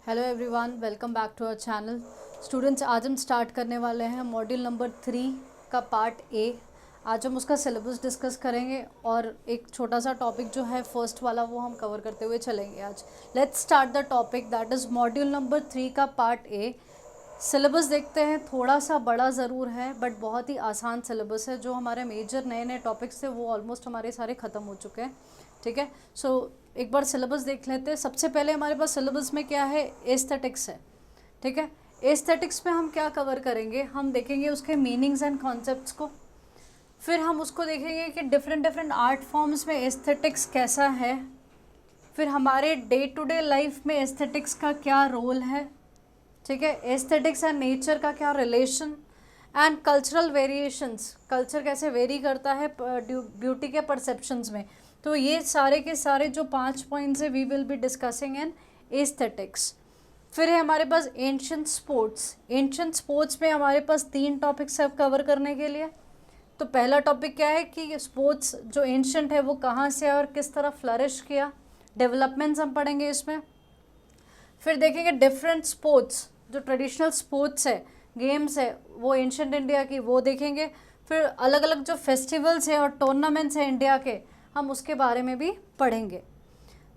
Hello everyone, welcome back to our channel. Students, आज हम start करने वाले हैं मॉड्यूल नंबर 3 का पार्ट ए। आज हम उसका सिलेबस डिस्कस करेंगे और एक छोटा सा टॉपिक जो है फर्स्ट वाला वो हम कवर करते हुए चलेंगे आज। Let's start the topic that is module number 3 का पार्ट ए। सिलेबस देखते हैं, थोड़ा सा बड़ा ज़रूर है बट बहुत ही आसान सिलेबस है। जो हमारे मेजर नए नए टॉपिक्स थे वो ऑलमोस्ट हमारे सारे ख़त्म हो चुके हैं। ठीक है, सो एक बार सिलेबस देख लेते हैं। सबसे पहले हमारे पास सिलेबस में क्या है, एस्थेटिक्स है। ठीक है, एस्थेटिक्स में हम क्या कवर करेंगे, हम देखेंगे उसके मीनिंग्स एंड कॉन्सेप्ट्स को। फिर हम उसको देखेंगे कि डिफरेंट डिफरेंट आर्ट फॉर्म्स में एस्थेटिक्स कैसा है। फिर हमारे डे टू डे लाइफ में एस्थेटिक्स का क्या रोल है। ठीक है, एस्थेटिक्स एंड नेचर का क्या relation and cultural variations, culture कैसे वेरी करता है ब्यूटी के परसेप्शंस में। तो ये सारे के सारे जो 5 पॉइंट्स है we will be discussing in aesthetics. फिर है हमारे पास एंशिएंट स्पोर्ट्स। एंशिएंट स्पोर्ट्स में हमारे पास 3 टॉपिक्स है कवर करने के लिए। तो पहला टॉपिक क्या है कि स्पोर्ट्स जो एंशिएंट है वो कहाँ से और किस तरह फ्लरिश किया, डेवलपमेंट्स हम पढ़ेंगे इसमें। फिर देखेंगे डिफरेंट स्पोर्ट्स, जो ट्रेडिशनल स्पोर्ट्स है, गेम्स है वो एंशिएंट इंडिया की, वो देखेंगे। फिर अलग अलग जो फेस्टिवल्स है और टूर्नामेंट्स हैं इंडिया के, हम उसके बारे में भी पढ़ेंगे।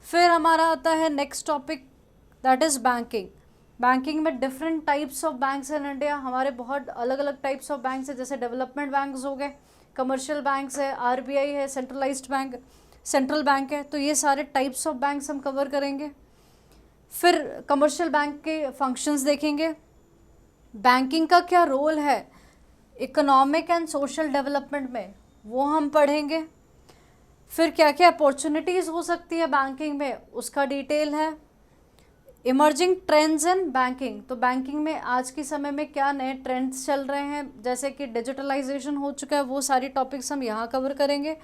फिर हमारा आता है next topic that is banking. Banking में different types of banks in India, हमारे बहुत अलग अलग टाइप्स ऑफ बैंक्स हैं। जैसे डेवलपमेंट बैंक्स हो गए, कमर्शियल बैंक्स है, आरबीआई है, सेंट्रलाइज्ड बैंक, सेंट्रल बैंक है। तो ये सारे टाइप्स ऑफ बैंक्स हम कवर करेंगे। फिर कमर्शियल बैंक के फंक्शंस देखेंगे, बैंकिंग का क्या रोल है इकोनॉमिक एंड सोशल डेवलपमेंट में, वो हम पढ़ेंगे। फिर क्या क्या अपॉर्चुनिटीज़ हो सकती है बैंकिंग में, उसका डिटेल है। इमर्जिंग ट्रेंड्स इन बैंकिंग, तो बैंकिंग में आज के समय में क्या नए ट्रेंड्स चल रहे हैं, जैसे कि डिजिटलाइजेशन हो चुका है, वो सारी टॉपिक्स हम यहाँ कवर करेंगे।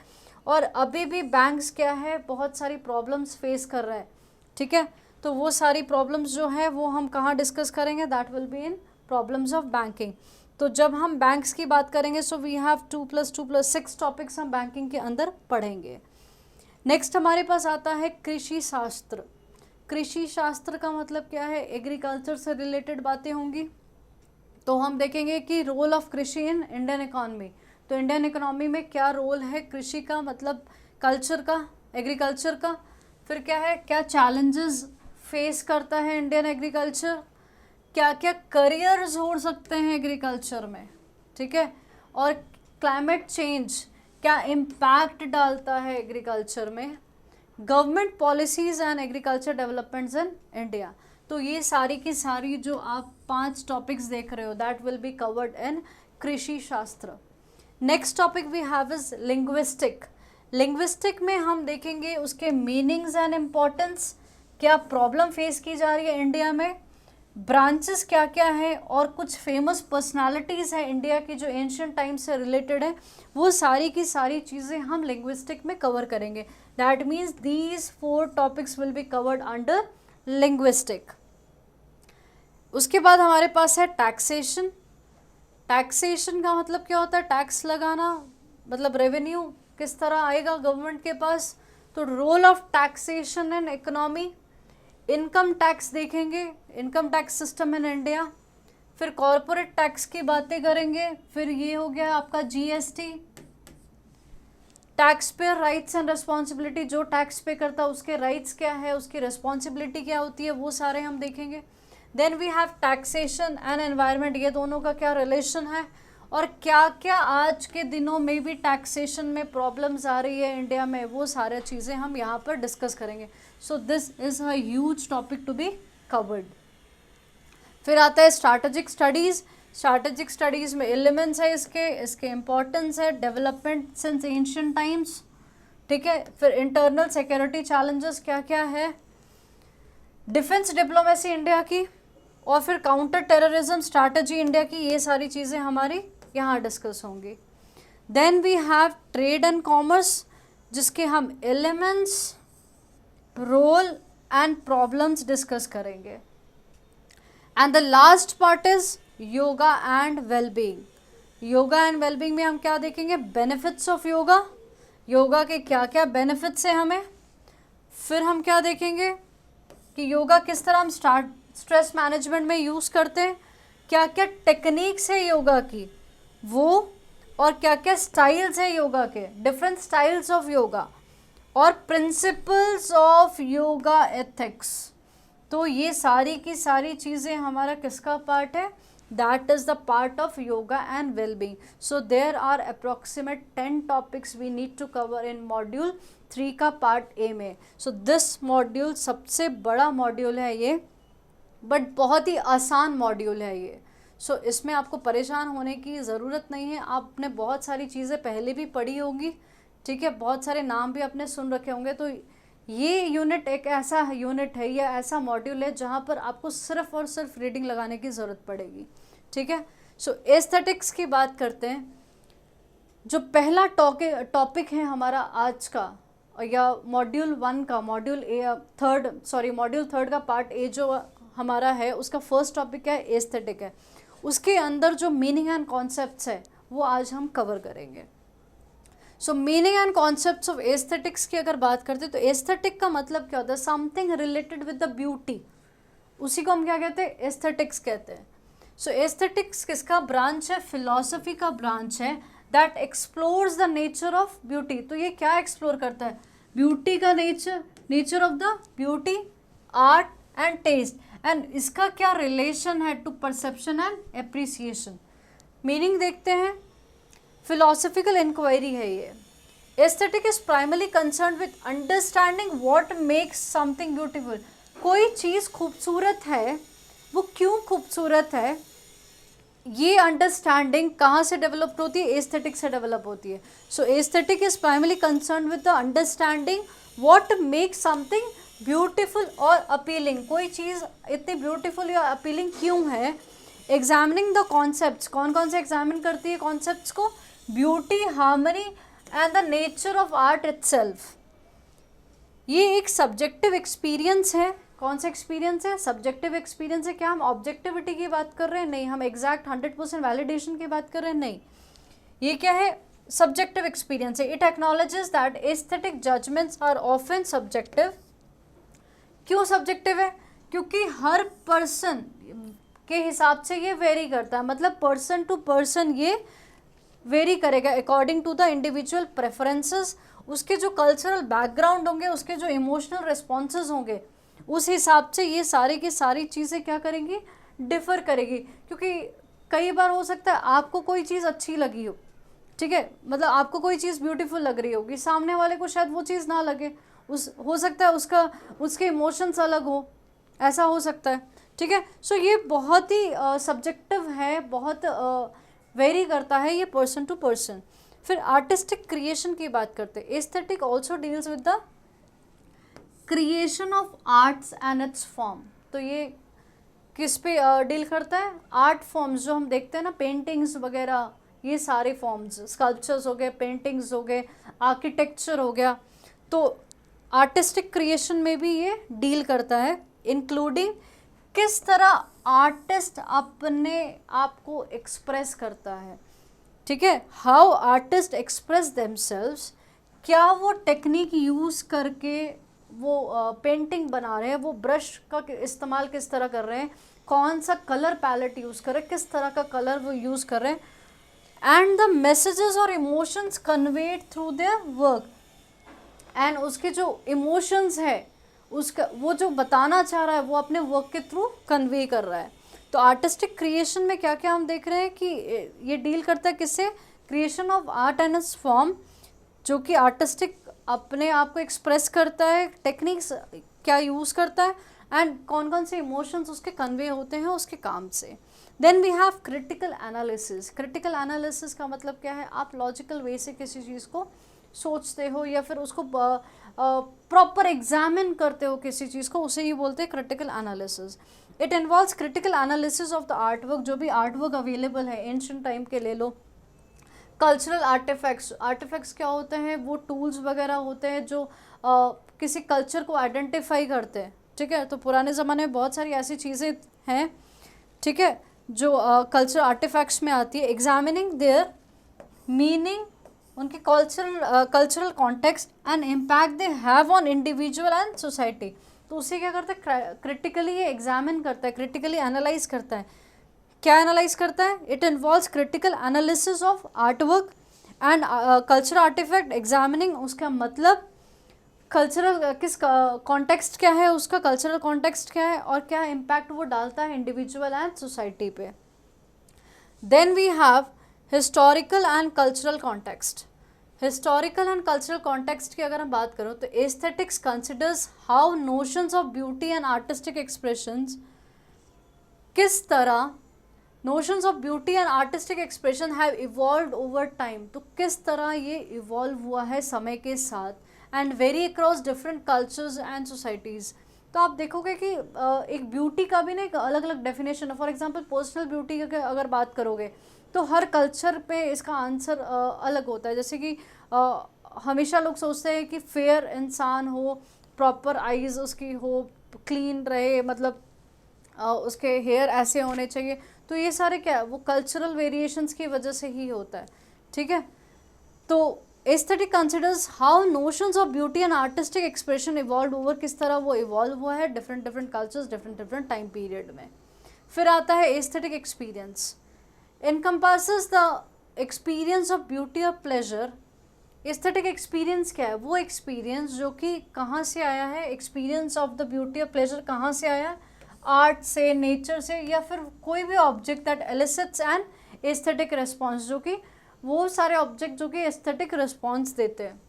और अभी भी बैंक्स क्या है, बहुत सारी प्रॉब्लम्स फेस कर रहा है। ठीक है, तो वो सारी प्रॉब्लम्स जो है वो हम कहाँ डिस्कस करेंगे, that will be in problems of banking. तो जब हम बैंक्स की बात करेंगे सो वी हैव 2+2+6 टॉपिक्स हम बैंकिंग के अंदर पढ़ेंगे। नेक्स्ट हमारे पास आता है कृषि शास्त्र। कृषि शास्त्र का मतलब क्या है, एग्रीकल्चर से रिलेटेड बातें होंगी। तो हम देखेंगे कि रोल ऑफ कृषि इन इंडियन इकॉनमी। तो इंडियन इकोनॉमी में क्या रोल है कृषि का, मतलब कल्चर का, एग्रीकल्चर का। फिर क्या है, क्या चैलेंजेस फेस करता है इंडियन एग्रीकल्चर, क्या क्या करियर्स हो सकते हैं एग्रीकल्चर में। ठीक है, और क्लाइमेट चेंज क्या इम्पैक्ट डालता है एग्रीकल्चर में, government policies and agriculture developments in India. तो ये सारी की सारी जो आप 5 टॉपिक्स देख रहे हो that will be covered in Krishi Shastra. Next topic we have is linguistic. Linguistic में हम देखेंगे उसके मीनिंग्स एंड इम्पोर्टेंस, क्या प्रॉब्लम फेस की जा रही है इंडिया में, ब्रांचेस क्या क्या है, और कुछ फेमस पर्सनालिटीज़ हैं इंडिया की जो एंशिएंट टाइम से रिलेटेड है। वो सारी की सारी चीज़ें हम लिंग्विस्टिक में कवर करेंगे। That means these 4 topics will be covered under linguistic. उसके बाद हमारे पास है टैक्सेशन। टैक्सेशन का मतलब क्या होता है, टैक्स लगाना, मतलब रेवेन्यू किस तरह आएगा गवर्नमेंट के पास। तो role of taxation in economy, income tax देखेंगे, income tax system in India. फिर कॉरपोरेट टैक्स की बातें करेंगे। फिर ये हो गया आपका GST, tax payer rights and responsibility, जो टैक्स पे करता है उसके राइट्स क्या है, उसकी रिस्पॉन्सिबिलिटी क्या होती है, वो सारे हम देखेंगे। Then we have taxation and environment, ये दोनों का क्या रिलेशन है, और क्या क्या आज के दिनों में भी टैक्सेशन में प्रॉब्लम्स आ रही है इंडिया में, वो सारी चीज़ें हम यहाँ पर डिस्कस करेंगे। So this is a huge topic to be covered. फिर आता है स्ट्रैटेजिक स्टडीज़। स्ट्रैटेजिक स्टडीज़ में एलिमेंट्स है इसके इम्पोर्टेंस है, डेवलपमेंट सिंस एंशिएंट टाइम्स। ठीक है, फिर इंटरनल सिक्योरिटी चैलेंजेस क्या क्या है, डिफेंस डिप्लोमेसी इंडिया की, और फिर काउंटर टेररिज्म स्ट्रैटेजी इंडिया की, ये सारी चीज़ें हमारी यहाँ डिस्कस होंगी। Then we have trade and commerce, जिसके हम elements, role and problems discuss करेंगे। And the last part is yoga and wellbeing. Yoga and wellbeing में हम क्या देखेंगे, बेनिफिट्स ऑफ योगा, योगा के क्या क्या बेनिफिट्स हैं हमें। फिर हम क्या देखेंगे कि योगा किस तरह हम स्ट्रेस मैनेजमेंट में यूज़ करते हैं, क्या क्या टेक्निक्स है योगा की वो, और क्या क्या स्टाइल्स है योगा के, डिफरेंट स्टाइल्स ऑफ योगा, और प्रिंसिपल्स ऑफ योगा एथिक्स। तो ये सारी की सारी चीज़ें हमारा किसका पार्ट है? That is the part of yoga and wellbeing. So there are approximate 10 topics we need to cover in module 3 का पार्ट ए में। सो दिस मॉड्यूल सबसे बड़ा मॉड्यूल है ये, बट बहुत ही आसान मॉड्यूल है ये। सो इसमें आपको परेशान होने की ज़रूरत नहीं है, आपने बहुत सारी चीज़ें पहले भी पढ़ी होंगी, ठीक है, बहुत सारे नाम भी आपने सुन रखे होंगे। तो ये यूनिट एक ऐसा यूनिट है या ऐसा मॉड्यूल है जहाँ पर आपको सिर्फ और सिर्फ रीडिंग लगाने की ज़रूरत पड़ेगी, ठीक है। सो एस्थेटिक्स की बात करते हैं। जो पहला टॉपिक है हमारा आज का, या मॉड्यूल 1 का, मॉड्यूल 3 का पार्ट ए जो हमारा है, उसका फर्स्ट टॉपिक है एस्थेटिक है। उसके अंदर जो मीनिंग एंड कॉन्सेप्ट्स है वो आज हम कवर करेंगे। सो meaning and concepts of aesthetics की अगर बात करते हैं तो एस्थेटिक का मतलब क्या होता है? Something related with the beauty, उसी को हम क्या कहते हैं? एस्थेटिक्स कहते हैं। सो एस्थेटिक्स किसका ब्रांच है? फिलॉसफी का ब्रांच है that explores the nature of beauty. तो ये क्या एक्सप्लोर करता है? ब्यूटी का nature of the beauty, art and taste, and इसका क्या रिलेशन है to perception and appreciation. Meaning देखते हैं। फिलोसफिकल इंक्वायरी है ये। Aesthetic is primarily concern with understanding what makes something beautiful. कोई चीज़ खूबसूरत है, वो क्यों खूबसूरत है, ये अंडरस्टैंडिंग कहाँ से डेवलप होती है? एस्थेटिक से डेवलप होती है। So aesthetic is primarily concern with the understanding what makes something beautiful और अपीलिंग। कोई चीज़ इतनी ब्यूटीफुल या अपीलिंग क्यों है? एग्जामिनिंग द कॉन्सेप्ट्स, कौन कौन से एग्जामिन करती है कॉन्सेप्ट्स को? Beauty, harmony and the nature of art itself. ये एक सब्जेक्टिव एक्सपीरियंस है। कौन सा एक्सपीरियंस है? सब्जेक्टिव एक्सपीरियंस है। क्या हम ऑब्जेक्टिविटी की बात कर रहे हैं? नहीं। हम एग्जैक्ट 100% वैलिडेशन की बात कर रहे हैं? नहीं। ये क्या है? सब्जेक्टिव एक्सपीरियंस है। It acknowledges that aesthetic judgments are often subjective. क्यों सब्जेक्टिव है? क्योंकि हर पर्सन के हिसाब से ये वेरी करता है, मतलब पर्सन टू पर्सन ये वेरी करेगा according to the individual preferences. उसके जो कल्चरल बैकग्राउंड होंगे, उसके जो इमोशनल रिस्पॉन्सेज होंगे, उस हिसाब से ये सारी की सारी चीज़ें क्या करेंगी? डिफ़र करेगी। क्योंकि कई बार हो सकता है आपको कोई चीज़ अच्छी लगी हो, ठीक है, मतलब आपको कोई चीज़ ब्यूटीफुल लग रही होगी, सामने वाले को शायद वो चीज़ ना लगे, हो सकता है उसके इमोशंस अलग हो, ऐसा हो सकता है, ठीक है। सो ये बहुत ही सब्जेक्टिव है, बहुत वेरी करता है ये पर्सन टू पर्सन। फिर आर्टिस्टिक क्रिएशन की बात करते हैं। Aesthetic also deals with the creation of arts and it's form. तो ये किस पे डील करता है? आर्ट फॉर्म्स जो हम देखते हैं ना, पेंटिंग्स वगैरह, ये सारे फॉर्म्स, स्कल्पचर्स हो गए, पेंटिंग्स हो गए, आर्किटेक्चर हो गया। तो आर्टिस्टिक क्रिएशन में भी ये डील करता है, इंक्लूडिंग किस तरह आर्टिस्ट अपने आप को एक्सप्रेस करता है, ठीक है, हाउ आर्टिस्ट एक्सप्रेस देमसेल्व्स। क्या वो टेक्निक यूज़ करके वो पेंटिंग बना रहे हैं, वो ब्रश का इस्तेमाल किस तरह कर रहे हैं, कौन सा कलर पैलेट यूज़ कर रहे हैं, किस तरह का कलर वो यूज़ कर रहे हैं, एंड द मैसेजेस और emotions conveyed through their work. And उसके जो इमोशंस है, उसका वो जो बताना चाह रहा है वो अपने वर्क के थ्रू कन्वे कर रहा है। तो आर्टिस्टिक क्रिएशन में क्या क्या हम देख रहे हैं कि ये डील करता है किससे? Creation of art and it's form, जो कि आर्टिस्टिक अपने आप को एक्सप्रेस करता है, टेक्निक्स क्या यूज़ करता है, एंड कौन कौन से इमोशंस उसके कन्वे होते हैं उसके काम से। Then we have critical analysis. Critical analysis का मतलब क्या है? आप लॉजिकल वे से किसी चीज़ को सोचते हो या फिर उसको प्रॉपर एग्जामिन करते हो किसी चीज़ को, उसे ही बोलते हैं critical analysis. It involves critical analysis of the art work. जो भी आर्ट वर्क अवेलेबल है एंशिएंट टाइम के ले लो, कल्चरल आर्टिफैक्ट्स। आर्टिफैक्ट्स क्या होते हैं? वो टूल्स वगैरह होते हैं जो किसी कल्चर को आइडेंटिफाई करते हैं, ठीक है। तो पुराने ज़माने में बहुत सारी ऐसी चीज़ें हैं, ठीक है, जो कल्चरल आर्टिफैक्ट्स में आती है। एग्जामिनिंग देयर मीनिंग, उनके cultural context and impact they have on individual and society. तो उसे क्या करता है, क्रिटिकली ये एग्जामिन करता है, क्रिटिकली एनालाइज करता है। क्या एनालाइज करता है? It involves critical analysis of artwork and cultural artefact, examining उसका मतलब कल्चरल किस कॉन्टेक्स्ट क्या है, उसका कल्चरल कॉन्टेक्स्ट क्या है और क्या इम्पैक्ट वो डालता है इंडिविजुअल एंड सोसाइटी पे। Then we have historical and cultural context. Historical and cultural context की अगर हम बात करें तो aesthetics considers how notions of beauty and artistic expressions, किस तरह notions of beauty and artistic expression have evolve over time, तो किस तरह ये इवॉल्व हुआ है समय के साथ, and vary across different cultures and societies. तो आप देखोगे कि एक ब्यूटी का भी ना एक अलग अलग डेफिनेशन है। फॉर एग्जांपल पर्सनल ब्यूटी की अगर बात करोगे तो हर कल्चर पे इसका आंसर अलग होता है। जैसे कि हमेशा लोग सोचते हैं कि फेयर इंसान हो, प्रॉपर आईज उसकी हो, क्लीन रहे, मतलब उसके हेयर ऐसे होने चाहिए। तो ये सारे क्या है, वो कल्चरल वेरिएशंस की वजह से ही होता है, ठीक है। तो aesthetic considers how notions of beauty and artistic expression evolve over, किस तरह वो इवॉल्व हुआ है different different cultures different time period में। फिर आता है aesthetic experience, encompasses the experience of beauty or pleasure। Aesthetic experience क्या है? वो एक्सपीरियंस जो कि कहाँ से आया है, एक्सपीरियंस ऑफ द ब्यूटी और प्लेजर कहाँ से आया, आर्ट से, नेचर से, या फिर कोई भी object that एलिसिट्स an aesthetic response, जो कि वो सारे ऑब्जेक्ट जो कि एस्थेटिक रिस्पॉन्स देते हैं।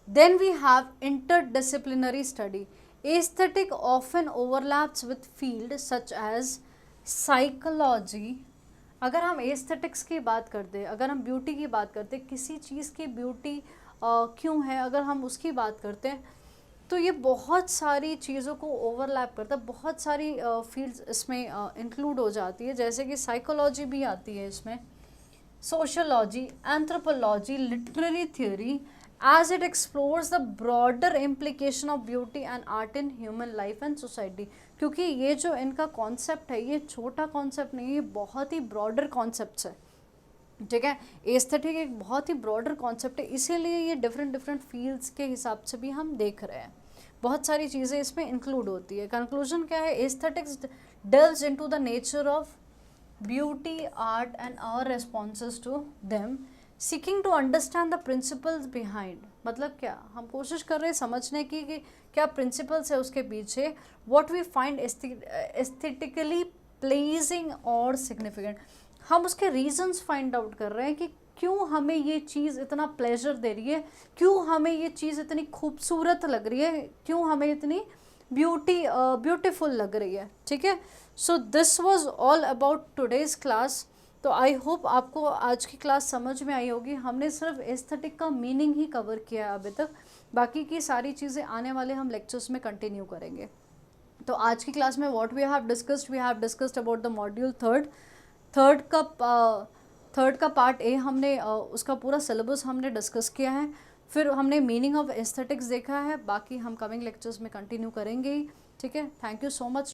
Then we have interdisciplinary study. Aesthetic often overlaps with field such as psychology. अगर हम एस्थेटिक्स की बात करते हैं, अगर हम ब्यूटी की बात करते हैं, किसी चीज़ की ब्यूटी क्यों है, अगर हम उसकी बात करते हैं तो ये बहुत सारी चीज़ों को ओवरलैप करता है, बहुत सारी फील्ड्स इसमें इंक्लूड हो जाती है। जैसे कि साइकोलॉजी भी आती है इसमें, sociology, anthropology, literary theory, as it explores the broader implication of beauty and art in human life and society। क्योंकि ये जो इनका कॉन्सेप्ट है ये छोटा कॉन्सेप्ट नहीं है, ये बहुत ही ब्रॉडर कॉन्सेप्ट है, ठीक है। एस्थेटिक एक बहुत ही ब्रॉडर कॉन्सेप्ट है, इसीलिए ये डिफरेंट डिफरेंट फील्ड्स के हिसाब से भी हम देख रहे हैं, बहुत सारी चीज़ें इसमें इंक्लूड होती है। कंक्लूजन क्या है? Aesthetics delves into the nature of beauty, art and our responses to them, seeking to understand the principles behind. मतलब क्या हम कोशिश कर रहे हैं समझने की कि क्या प्रिंसिपल्स है उसके पीछे, what we find aesthetically pleasing और सिग्निफिकेंट। हम उसके रीजंस फाइंड आउट कर रहे हैं कि क्यों हमें ये चीज़ इतना प्लेजर दे रही है, क्यों हमें ये चीज़ इतनी खूबसूरत लग रही है, क्यों हमें इतनी ब्यूटीफुल लग रही है, ठीक है। So this was all about today's class. तो आई होप आपको आज की क्लास समझ में आई होगी। हमने सिर्फ एस्थेटिक का मीनिंग ही कवर किया है अभी तक, बाकी की सारी चीज़ें आने वाले हम लेक्चर्स में कंटिन्यू करेंगे। तो आज की क्लास में what we have discussed about the module third का पार्ट ए, हमने उसका पूरा सिलेबस हमने डिस्कस किया है। फिर हमने मीनिंग ऑफ एस्थेटिक्स देखा है, बाकी हम कमिंग लेक्चर्स में कंटिन्यू करेंगे ही, ठीक है। Thank you so much.